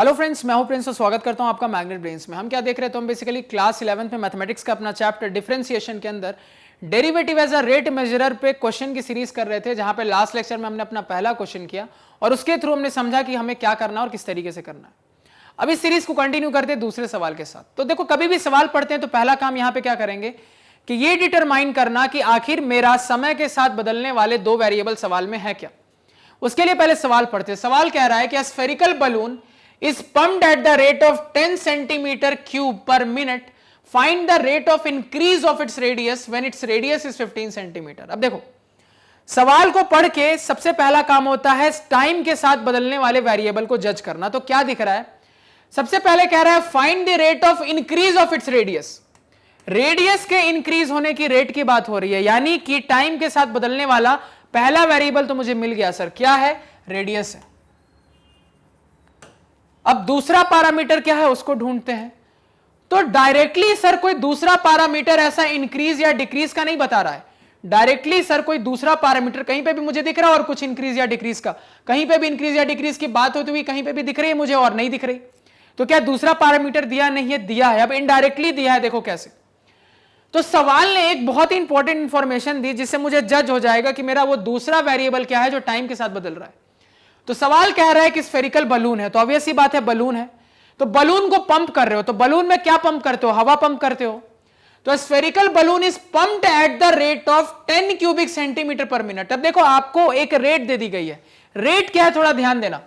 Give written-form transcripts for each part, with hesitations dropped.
Hello friends, मैं हूं Prince और स्वागत करता हूं आपका मैग्नेट ब्रेन्स में। हम क्या देख रहे हैं तो हम बेसिकली क्लास 11th में मैथमेटिक्स का अपना चैप्टर डिफरेंशिएशन के अंदर डेरिवेटिव एज अ रेट मेजरर पे क्वेश्चन की सीरीज कर रहे थे, जहां पे लास्ट लेक्चर में हमने अपना पहला क्वेश्चन किया और उसके थ्रू हमने समझा कि हमें क्या करना है और किस तरीके से करना है। अब इस सीरीज को कंटिन्यू करते हैं दूसरे सवाल के साथ। तो देखो, कभी भी सवाल पढ़ते हैं तो पहला काम यहां पे क्या करेंगे कि ये डिटरमाइन करना कि आखिर मेरा समय के साथ बदलने वाले दो वेरिएबल सवाल में है क्या। उसके लिए पहले सवाल पढ़ते हैं। सवाल कह रहा है कि spherical balloon is pumped at the rate of 10 centimeter cube per minute. Find the rate of increase of its radius when its radius is 15 centimeter. अब देखो, सवाल को पढ़ के सबसे पहला काम होता है टाइम के साथ बदलने वाले वेरिएबल को जज करना। तो क्या दिख रहा है? सबसे पहले कह रहा है find the rate of increase of its radius. Radius के इंक्रीज होने की रेट की बात हो रही है, यानी कि टाइम के साथ बदलने वाला पहला वेरिएबल तो मुझे मिल गया सर, क्या है? रेडियस है। अब दूसरा पैरामीटर क्या है उसको ढूंढते हैं। तो डायरेक्टली सर कोई दूसरा पैरामीटर ऐसा इंक्रीज या डिक्रीज का नहीं बता रहा है। डायरेक्टली सर कोई दूसरा पैरामीटर कहीं पे भी मुझे दिख रहा है और कुछ इंक्रीज या डिक्रीज का, कहीं पे भी इंक्रीज या डिक्रीज की बात होती हुई कहीं पे भी दिख रही है मुझे और नहीं दिख रही। तो क्या दूसरा पैरामीटर दिया नहीं है? दिया है। अब इनडायरेक्टली दिया है, देखो कैसे। तो सवाल ने एक बहुत ही इंपॉर्टेंट इंफॉर्मेशन दी जिससे मुझे जज हो जाएगा कि मेरा वो दूसरा वेरिएबल क्या है जो टाइम के साथ बदल रहा है। तो सवाल कह रहा है कि स्फेरिकल बलून है, तो ऑब्वियस ही बात है बलून है। तो बलून को पंप कर रहे हो, तो बलून में क्या पंप करते हो? हवा पंप करते हो। तो spherical balloon is pumped at the rate of 10 cubic centimetre पर मिनट। अब देखो, आपको एक रेट दे दी गई है। रेट क्या है थोड़ा ध्यान देना।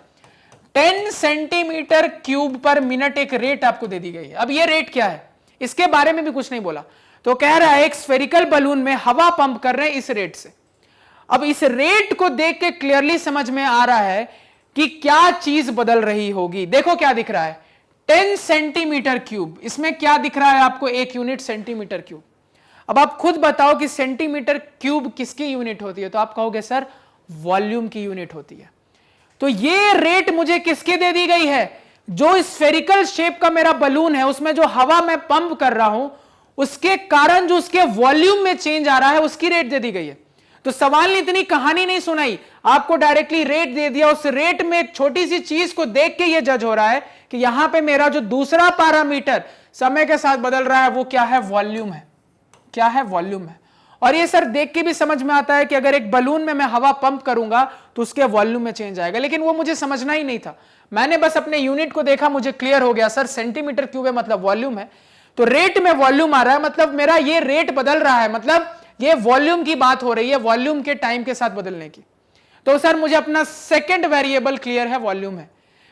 10 सेंटीमीटर क्यूब पर मिनट एक रेट आपको दे दी गई है। अब ये रेट क्या है इसके बारे में भी कुछ नहीं बोला। तो कह रहा है एक स्फेरिकल बलून में हवा पंप कर रहे हैं इस रेट से। अब इस रेट को देख के क्लियरली समझ में आ रहा है कि क्या चीज बदल रही होगी। देखो क्या दिख रहा है, 10 सेंटीमीटर क्यूब। इसमें क्या दिख रहा है आपको? एक यूनिट सेंटीमीटर क्यूब। अब आप खुद बताओ कि सेंटीमीटर क्यूब किसकी यूनिट होती है? तो आप कहोगे सर वॉल्यूम की यूनिट होती है। तो ये रेट मुझे किसकी दे दी गई है? जो स्फेरिकल शेप का मेरा बलून है उसमें जो हवा मैं पंप कर रहा हूं उसके कारण जो उसके वॉल्यूम में चेंज आ रहा है उसकी रेट दे दी गई है। तो सवाल ने इतनी कहानी नहीं सुनाई, आपको डायरेक्टली रेट दे दिया। उस रेट में एक छोटी सी चीज को देख के यह जज हो रहा है कि यहां पे मेरा जो दूसरा पैरामीटर समय के साथ बदल रहा है वो क्या है? वॉल्यूम है। क्या है? वॉल्यूम है। और ये सर देख के भी समझ में आता है कि अगर एक बलून में मैं हवा पंप करूंगा तो उसके वॉल्यूम में चेंज आएगा, लेकिन वो मुझे समझना ही नहीं था। मैंने बस अपने यूनिट को देखा, मुझे क्लियर हो गया सर सेंटीमीटर क्यूब है मतलब वॉल्यूम है। तो रेट में वॉल्यूम आ रहा है, मतलब मेरा ये रेट बदल रहा है, मतलब ये वॉल्यूम की बात हो रही है, वॉल्यूम के टाइम के साथ बदलने की। तो सर मुझे अपना सेकंड वेरिएबल क्लियर है, वॉल्यूम है।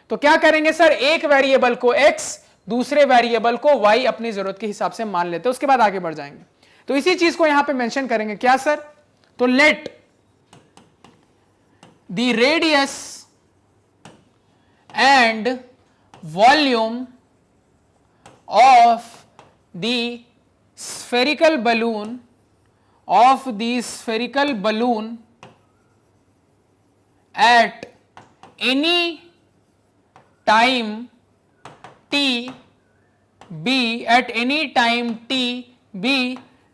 तो क्या करेंगे सर, एक वेरिएबल को x, दूसरे वेरिएबल को y अपनी जरूरत के हिसाब से मान लेते हैं, उसके बाद आगे बढ़ जाएंगे। तो इसी चीज को यहां पे मेंशन करेंगे। क्या सर? तो let the radius and volume of the spherical balloon at any time t b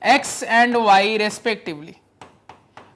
x and y respectively।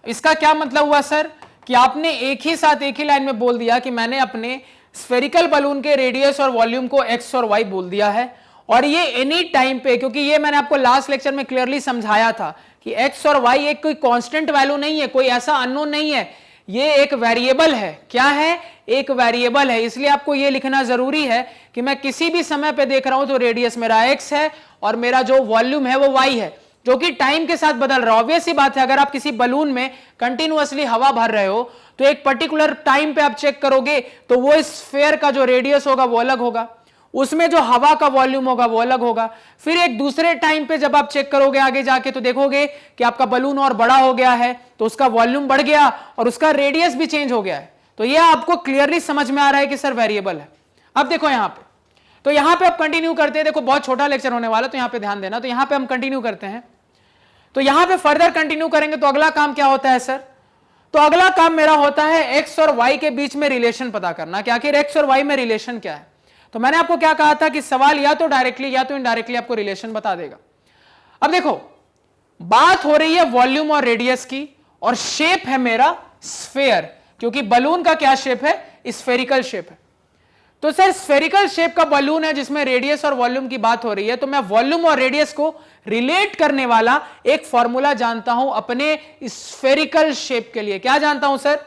इसका क्या मतलब हुआ सर कि आपने एक ही साथ एक ही लाइन में बोल दिया कि मैंने अपने स्फेरिकल बलून के रेडियस और वॉल्यूम को x और y बोल दिया है, और ये एनी टाइम पे, क्योंकि ये मैंने आपको लास्ट लेक्चर में क्लियरली समझाया था कि x और y एक कोई कांस्टेंट वैल्यू नहीं है, कोई ऐसा अननोन नहीं है, ये एक वेरिएबल है। क्या है? एक वेरिएबल है। इसलिए आपको ये लिखना जरूरी है कि मैं किसी भी समय पे देख रहा हूं तो रेडियस मेरा x है और मेरा जो वॉल्यूम है वो y है, जो कि टाइम के साथ बदल रहा है। ऑब्वियस सी बात है, अगर आप किसी बलून में कंटिन्यूअसली हवा भर रहे हो तो एक पर्टिकुलर टाइम पे आप चेक करोगे तो वो स्फीयर का जो रेडियस होगा वो अलग होगा, उसमें जो हवा का वॉल्यूम होगा वो अलग होगा। फिर एक दूसरे टाइम पे जब आप चेक करोगे आगे जाके तो देखोगे कि आपका बलून और बड़ा हो गया है, तो उसका वॉल्यूम बढ़ गया और उसका रेडियस भी चेंज हो गया है। तो ये आपको क्लियरली समझ में आ रहा है कि सर वेरिएबल है। अब देखो यहां पे, तो यहां पे आप कंटिन्यू करते हैं। देखो बहुत छोटा लेक्चर होने वाला, तो यहां पे ध्यान देना। तो यहां पे हम कंटिन्यू करते हैं। तो यहां पे फर्दर कंटिन्यू करेंगे तो अगला काम क्या होता है सर? तो अगला काम मेरा होता है एक्स और वाई के बीच में रिलेशन पता करना कि आखिर एक्स और वाई में रिलेशन क्या है। तो मैंने आपको क्या कहा था कि सवाल या तो डायरेक्टली या तो इनडायरेक्टली आपको रिलेशन बता देगा। अब देखो, बात हो रही है वॉल्यूम और रेडियस की, और शेप है मेरा स्फेयर, क्योंकि बलून का क्या शेप है? स्फेरिकल शेप है। तो सर स्फेरिकल शेप का बलून है जिसमें रेडियस और वॉल्यूम की बात हो रही है, तो मैं वॉल्यूम और रेडियस को रिलेट करने वाला एक फॉर्मूला जानता हूं अपने स्फेरिकल शेप के लिए। क्या जानता हूं सर?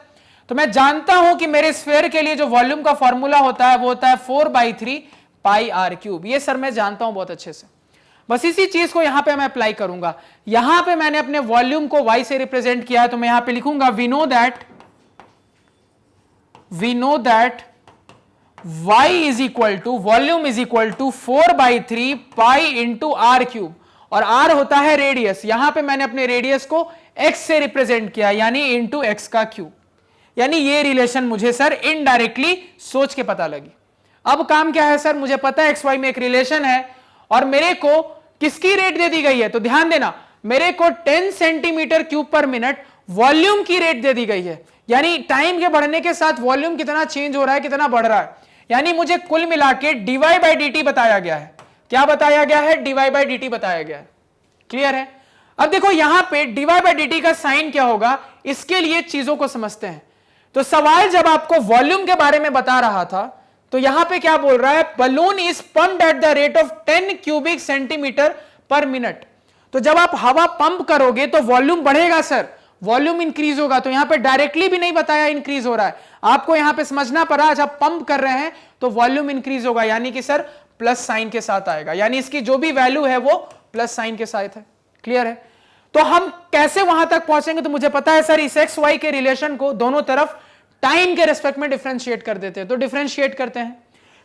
तो मैं जानता हूं कि मेरे स्फेयर के लिए जो वॉल्यूम का फॉर्मूला होता है वो होता है 4/3 पाई आर क्यूब। ये सर मैं जानता हूं बहुत अच्छे से। बस इसी चीज को यहां पे मैं अप्लाई करूंगा। यहां पे मैंने अपने वॉल्यूम को y से रिप्रेजेंट किया है, तो मैं यहां पे लिखूंगा we know that y is equal to volume is equal to 4/3 pi into R cube, और r होता है रेडियस। यहां पे मैंने अपने रेडियस को x से रिप्रेजेंट किया, यानी इंटू x का क्यूब। यानी ये रिलेशन मुझे सर इनडायरेक्टली सोच के पता लगी। अब काम क्या है सर? मुझे पता है xy में एक रिलेशन है और मेरे को किसकी रेट दे दी गई है, तो ध्यान देना, मेरे को 10 सेंटीमीटर क्यूब पर मिनट वॉल्यूम की रेट दे दी गई है। यानी टाइम के बढ़ने के साथ वॉल्यूम कितना चेंज हो रहा है, कितना बढ़ रहा है। यानी मुझे कुल मिला के dy/dt बताया गया है। क्या बताया गया है? dy/dt बताया गया है। क्लियर है? अब देखो यहां पे dy/dt का साइन क्या होगा, इसके लिए चीजों को समझते हैं। तो सवाल जब आपको वॉल्यूम के बारे में बता रहा था, तो यहां पे क्या बोल रहा है? Balloon is pumped at the rate of 10 cubic centimetre पर मिनट। तो जब आप हवा पंप करोगे तो वॉल्यूम बढ़ेगा सर, वॉल्यूम इंक्रीज होगा। तो यहां पे डायरेक्टली भी नहीं बताया इंक्रीज हो रहा है, आपको यहां पे समझना पड़ा जब पंप कर रहे हैं तो वॉल्यूम इंक्रीज होगा, यानी कि सर प्लस साइन के साथ आएगा। यानी इसकी जो भी वैल्यू है वो प्लस साइन के साथ है। क्लियर है? तो हम कैसे वहां तक पहुंचेंगे? तो मुझे पता है सर इस एक्स वाई के रिलेशन को दोनों तरफ टाइम के रिस्पेक्ट में डिफरेंशिएट कर देते हैं। तो डिफरेंशिएट करते हैं,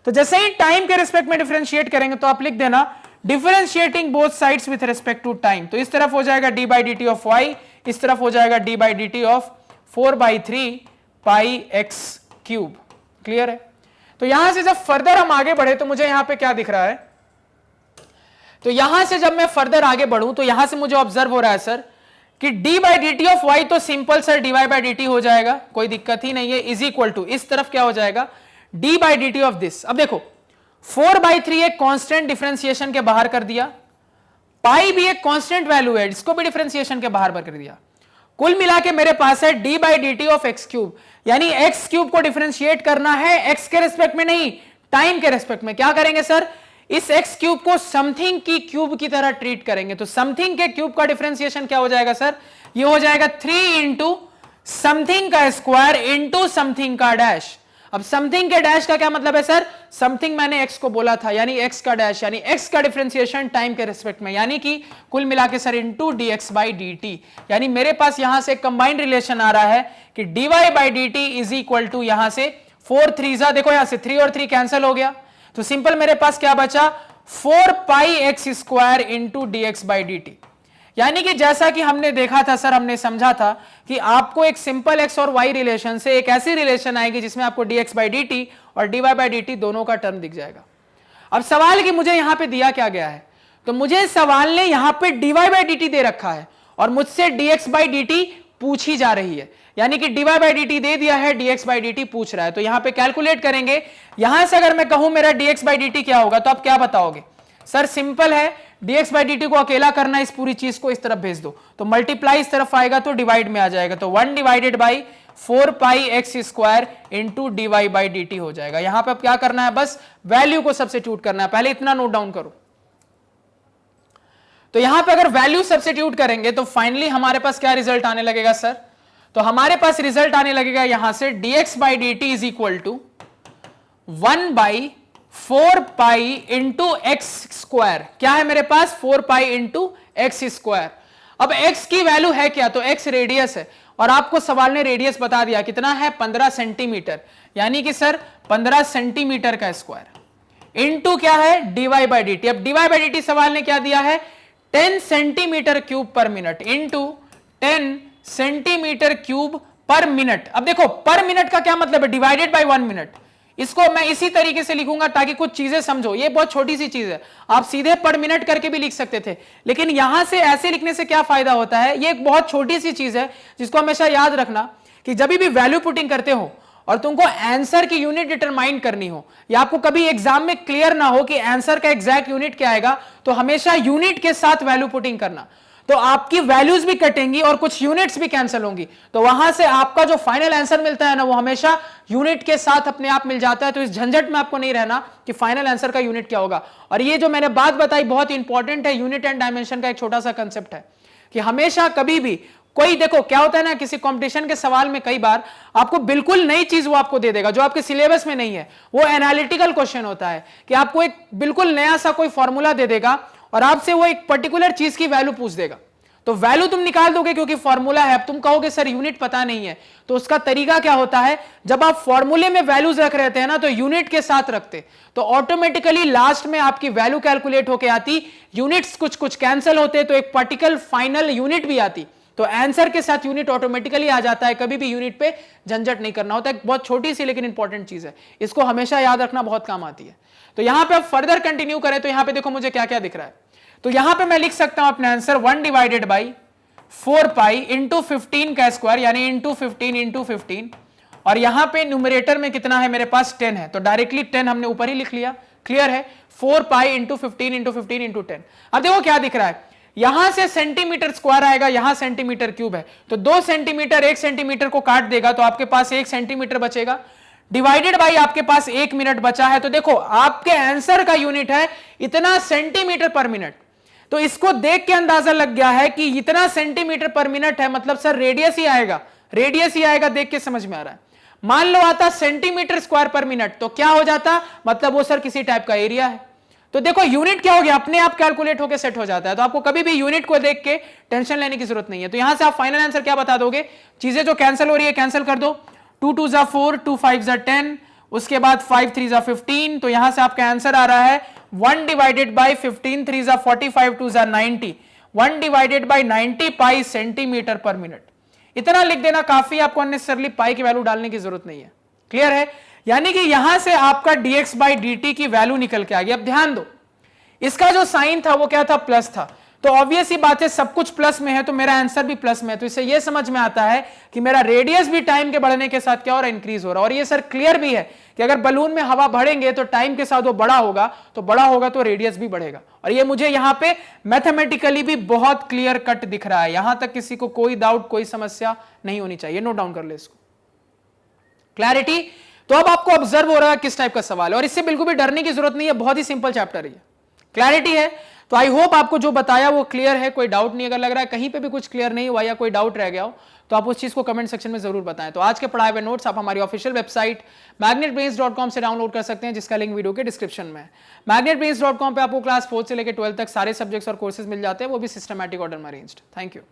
तो जैसे ही टाइम के रिस्पेक्ट में डिफरेंशिएट करेंगे तो आप लिख देना differentiating both sides with respect to time. तो इस तरफ हो जाएगा dy/dt ऑफ y, इस तरफ हो जाएगा dy/dt of 4/3 pi x cube. Clear है? तो यहां से जब फर्दर हम आगे बढ़े तो मुझे यहां पे क्या दिख रहा है? तो यहां से जब मैं फर्दर आगे बढ़ूं तो यहां से मुझे ऑब्जर्व हो रहा है सर कि dy/dt ऑफ y तो सिंपल सर dy/dt हो जाएगा, कोई दिक्कत ही नहीं है, इज इक्वल टू इस तरफ क्या हो जाएगा? dy/dt of this. अब देखो 4/3 एक कांस्टेंट डिफरेंशिएशन के बाहर कर दिया, पाई भी एक कांस्टेंट वैल्यू है, इसको भी डिफरेंशिएशन के बाहर कर दिया। कुल मिला के मेरे पास है dy/dt ऑफ x क्यूब, यानी x क्यूब को डिफरेंशिएट करना है x के रेस्पेक्ट में नहीं, टाइम के रेस्पेक्ट में। क्या करेंगे सर? इस x क्यूब को समथिंग की क्यूब की तरह ट्रीट करेंगे। तो समथिंग के क्यूब का डिफरेंशिएशन क्या हो जाएगा सर? ये हो जाएगा 3 इंटू समथिंग का स्क्वायर इंटू समथिंग का डैश। अब समथिंग के डैश का क्या मतलब है सर? समथिंग मैंने x को बोला था, यानी x का डैश, यानी x का डिफरेंशिएशन टाइम के रेस्पेक्ट में, यानी कि कुल मिला के सर इंटू dx/dt। यानी मेरे पास यहां से कंबाइंड रिलेशन आ रहा है कि dy/dt इज इक्वल टू यहां से 4 3 देखो यहां से 3 और 3 कैंसिल हो गया, तो सिंपल मेरे पास क्या बचा? 4 पाई x स्क्वायर इंटू dx/dt। यानी कि जैसा कि हमने देखा था सर, हमने समझा था कि आपको एक सिंपल x और y रिलेशन से एक ऐसी रिलेशन आएगी जिसमें आपको dx/dt और dy/dt दोनों का टर्म दिख जाएगा। अब सवाल कि मुझे यहां पे दिया क्या गया है? तो मुझे सवाल ने यहां पे dy/dt दे रखा है और मुझसे dx/dt पूछी जा रही है, यानी कि dy/dt दे दिया है, dx/dt पूछ रहा है। तो यहां पे कैलकुलेट करेंगे। यहां से अगर मैं कहूं मेरा dx/dt क्या होगा, तो आप क्या बताओगे? सर सिंपल है, dx/dt को अकेला करना, इस पूरी चीज को इस तरफ भेज दो, तो मल्टीप्लाई इस तरफ आएगा तो डिवाइड में आ जाएगा, तो 1 divided by 4 pi x square into dy/dt हो जाएगा। यहां पे अब क्या करना है? बस वैल्यू को सब्स्टिट्यूट करना है। पहले इतना नोट डाउन करो। तो यहां पे अगर वैल्यू सब्स्टिट्यूट करेंगे तो फाइनली हमारे पास क्या रिजल्ट आने लगेगा सर? तो हमारे पास रिजल्ट आने लगेगा यहां से dx/dt is equal to 1/4 pi into X square. क्या है मेरे पास? 4 पाई इंटू एक्स स्क्वायर। अब x की वैल्यू है क्या? तो x रेडियस है, और आपको सवाल ने रेडियस बता दिया कितना है? 15 सेंटीमीटर, यानी कि सर 15 सेंटीमीटर का स्क्वायर इंटू क्या है? dy/dt। अब dy/dt सवाल ने क्या दिया है? 10 सेंटीमीटर क्यूब पर मिनट इंटू 10 सेंटीमीटर क्यूब पर मिनट। अब देखो पर मिनट का क्या मतलब है? Divided by 1 minute. इसको मैं इसी तरीके से लिखूंगा ताकि कुछ चीजें समझो। ये बहुत छोटी सी चीज है, आप सीधे पर मिनट करके भी लिख सकते थे, लेकिन यहां से ऐसे लिखने से क्या फायदा होता है? ये एक बहुत छोटी सी चीज है जिसको हमेशा याद रखना कि जब भी वैल्यू पुटिंग करते हो और तुमको आंसर की यूनिट डिटरमाइन करनी हो, या आपको कभी एग्जाम में क्लियर ना हो कि आंसर का एग्जैक्ट यूनिट क्या आएगा, तो हमेशा यूनिट के साथ वैल्यू पुटिंग करना। तो आपकी वैल्यूज भी कटेंगी और कुछ यूनिट्स भी कैंसिल होंगी, तो वहां से आपका जो फाइनल आंसर मिलता है ना वो हमेशा यूनिट के साथ अपने आप मिल जाता है। तो इस झंझट में आपको नहीं रहना कि फाइनल आंसर का यूनिट क्या होगा। और ये जो मैंने बात बताई बहुत इंपॉर्टेंट है, यूनिट एंड डायमेंशन का एक छोटा सा कंसेप्ट है कि हमेशा कभी भी कोई, देखो क्या होता है ना, किसी कंपटीशन के सवाल में कई बार आपको बिल्कुल नई चीज वो आपको दे देगा जो आपके सिलेबस में नहीं है। वो एनालिटिकल क्वेश्चन होता है कि आपको एक बिल्कुल नया सा कोई फॉर्मूला दे देगा और आपसे वो एक पर्टिकुलर चीज की वैल्यू पूछ देगा, तो वैल्यू तुम निकाल दोगे क्योंकि फॉर्मूला है। अब तुम कहोगे सर यूनिट पता नहीं है, तो उसका तरीका क्या होता है, जब आप फॉर्मूले में वैल्यूज रख रहे थे ना तो यूनिट के साथ रखते, तो ऑटोमेटिकली लास्ट में आपकी वैल्यू कैलकुलेट होके आती, यूनिट्स कुछ कुछ कैंसिल होते तो एक पर्टिकुलर फाइनल यूनिट भी आती, तो आंसर के साथ यूनिट ऑटोमेटिकली आ जाता है। कभी भी यूनिट पे झंझट नहीं करना होता है। बहुत छोटी सी लेकिन इंपॉर्टेंट चीज है, इसको हमेशा याद रखना, बहुत काम आती है। तो यहां पे अब फर्दर कंटिन्यू करें तो यहां पे देखो मुझे क्या क्या दिख रहा है। तो यहां पे मैं लिख सकता हूं अपना answer 1 divided by 4 pi into 15 का स्क्वायर, यानी इंटू 15, और यहां पे न्यूमरेटर में कितना है मेरे पास 10 है, तो डायरेक्टली 10 हमने ऊपर ही लिख लिया। क्लियर है, 4 पाई इंटू 15 इंटू 10। अब देखो क्या दिख रहा है, यहां से सेंटीमीटर स्क्वायर आएगा, यहां सेंटीमीटर क्यूब है, तो 2 सेंटीमीटर 1 सेंटीमीटर को काट देगा तो आपके पास 1 सेंटीमीटर बचेगा, डिवाइडेड बाई आपके पास 1 मिनट बचा है। तो देखो आपके आंसर का यूनिट है इतना सेंटीमीटर पर मिनट। तो इसको देख के अंदाजा लग गया है कि इतना सेंटीमीटर पर मिनट है, मतलब सर रेडियस ही आएगा, रेडियस ही आएगा, देख के समझ में आ रहा है। मान लो आता सेंटीमीटर स्क्वायर पर मिनट, तो क्या हो जाता, मतलब वो सर किसी टाइप का एरिया है। तो देखो यूनिट क्या हो गया, अपने आप कैलकुलेट होकर सेट हो जाता है। तो आपको कभी भी यूनिट को देख के टेंशन लेने की जरूरत नहीं है। तो यहां से आप फाइनल आंसर क्या बता दोगे, चीजें जो कैंसिल हो रही है कैंसिल कर दो, 2 2 जा 4, 2 5 जा 10, उसके बाद 5 3 जा 15। तो यहां से आपका आंसर आ रहा है 1 डिवाइडेड बाई 15 3 जा 45 2 जा 90, 1 डिवाइडेड बाई 90 पाई सेंटीमीटर पर मिनट। इतना लिख देना काफी, आपको अननेसेसरली पाई की वैल्यू डालने की जरूरत नहीं है। क्लियर है, यानी कि यहां से आपका dx बाई dt की वैल्यू निकल के आ गई। अब ध्यान दो, इसका जो साइन था वो क्या था, प्लस था, तो ऑब्वियस ही बात है सब कुछ प्लस में है तो मेरा आंसर भी प्लस में है। तो इससे ये समझ में आता है कि मेरा रेडियस भी टाइम के बढ़ने के साथ क्या हो रहा है, इंक्रीज हो रहा है। और ये सर क्लियर भी है कि अगर बलून में हवा बढ़ेंगे तो टाइम के साथ वो बड़ा होगा, तो बड़ा होगा तो रेडियस भी बढ़ेगा। और ये मुझे यहां पे मैथमेटिकली भी बहुत क्लियर कट दिख रहा है। यहां तक किसी को कोई डाउट कोई समस्या नहीं होनी चाहिए, नोट डाउन कर ले इसको। क्लैरिटी, तो अब आपको ऑब्जर्व हो रहा है किस टाइप का सवाल है, और इससे बिल्कुल भी डरने की जरूरत नहीं है, बहुत ही सिंपल चैप्टर है। क्लैरिटी है, तो आई होप आपको जो बताया वो क्लियर है, कोई डाउट नहीं। अगर लग रहा है कहीं पे भी कुछ क्लियर नहीं हुआ या कोई डाउट रह गया हो तो आप उस चीज को कमेंट सेक्शन में जरूर बताएं। तो आज के पढ़ाए हुए नोट्स आप हमारी ऑफिशियल वेबसाइट magnetbrains.com से डाउनलोड कर सकते हैं, जिसका लिंक वीडियो के डिस्क्रिप्शन में है। magnetbrains.com पे आपको क्लास 4 से लेकर 12 तक सारे सब्जेक्ट्स और कोर्सेज मिल जाते हैं, वो भी सिस्टमैटिक ऑर्डर में अरेंज्ड। Thank you.